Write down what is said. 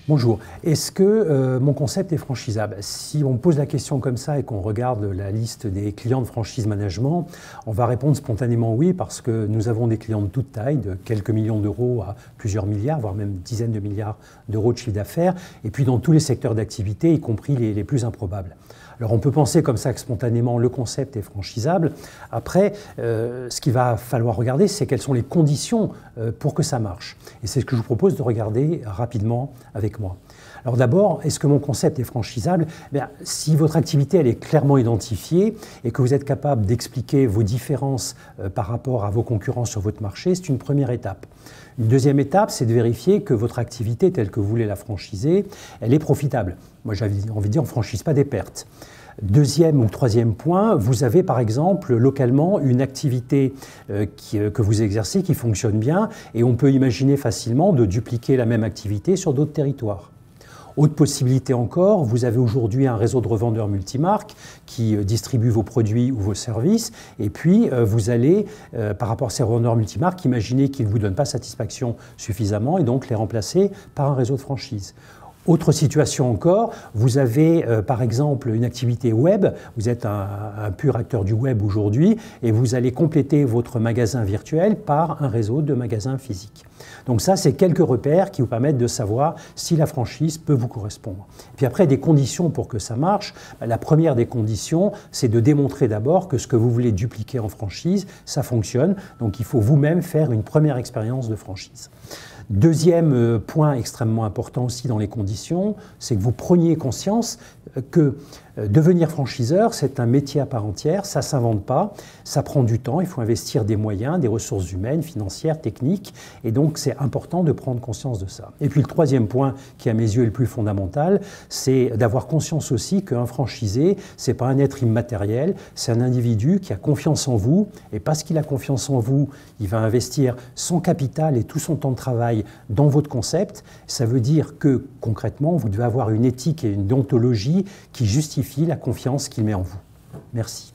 Bonjour, est-ce que mon concept est franchisable? Si on me pose la question comme ça et qu'on regarde la liste des clients de franchise management, on va répondre spontanément oui, parce que nous avons des clients de toute taille, de quelques millions d'euros à plusieurs milliards, voire même dizaines de milliards d'euros de chiffre d'affaires, et puis dans tous les secteurs d'activité, y compris les plus improbables. Alors on peut penser comme ça que spontanément le concept est franchisable. Après, ce qu'il va falloir regarder, c'est quelles sont les conditions pour que ça marche. Et c'est ce que je vous propose de regarder rapidement avec moi. Alors d'abord, est-ce que mon concept est franchisable? Bien, si votre activité elle est clairement identifiée et que vous êtes capable d'expliquer vos différences par rapport à vos concurrents sur votre marché, c'est une première étape. Une deuxième étape, c'est de vérifier que votre activité telle que vous voulez la franchiser, elle est profitable. Moi, j'avais envie de dire, on ne franchise pas des pertes. Deuxième ou troisième point, vous avez par exemple localement une activité que vous exercez qui fonctionne bien et on peut imaginer facilement de dupliquer la même activité sur d'autres territoires. Autre possibilité encore, vous avez aujourd'hui un réseau de revendeurs multimarques qui distribue vos produits ou vos services et puis vous allez, par rapport à ces revendeurs multimarques, imaginer qu'ils ne vous donnent pas satisfaction suffisamment et donc les remplacer par un réseau de franchise. Autre situation encore, vous avez par exemple une activité web, vous êtes un pur acteur du web aujourd'hui et vous allez compléter votre magasin virtuel par un réseau de magasins physiques. Donc ça, c'est quelques repères qui vous permettent de savoir si la franchise peut vous correspondre. Et puis après, des conditions pour que ça marche. La première des conditions, c'est de démontrer d'abord que ce que vous voulez dupliquer en franchise, ça fonctionne. Donc il faut vous-même faire une première expérience de franchise. Deuxième point extrêmement important aussi dans les conditions, c'est que vous preniez conscience que devenir franchiseur, c'est un métier à part entière, ça ne s'invente pas, ça prend du temps, il faut investir des moyens, des ressources humaines, financières, techniques, et donc c'est important de prendre conscience de ça. Et puis le troisième point qui à mes yeux est le plus fondamental, c'est d'avoir conscience aussi qu'un franchisé, ce n'est pas un être immatériel, c'est un individu qui a confiance en vous, et parce qu'il a confiance en vous, il va investir son capital et tout son temps de travail dans votre concept. Ça veut dire que concrètement, vous devez avoir une éthique et une déontologie qui justifient la confiance qu'il met en vous. Merci.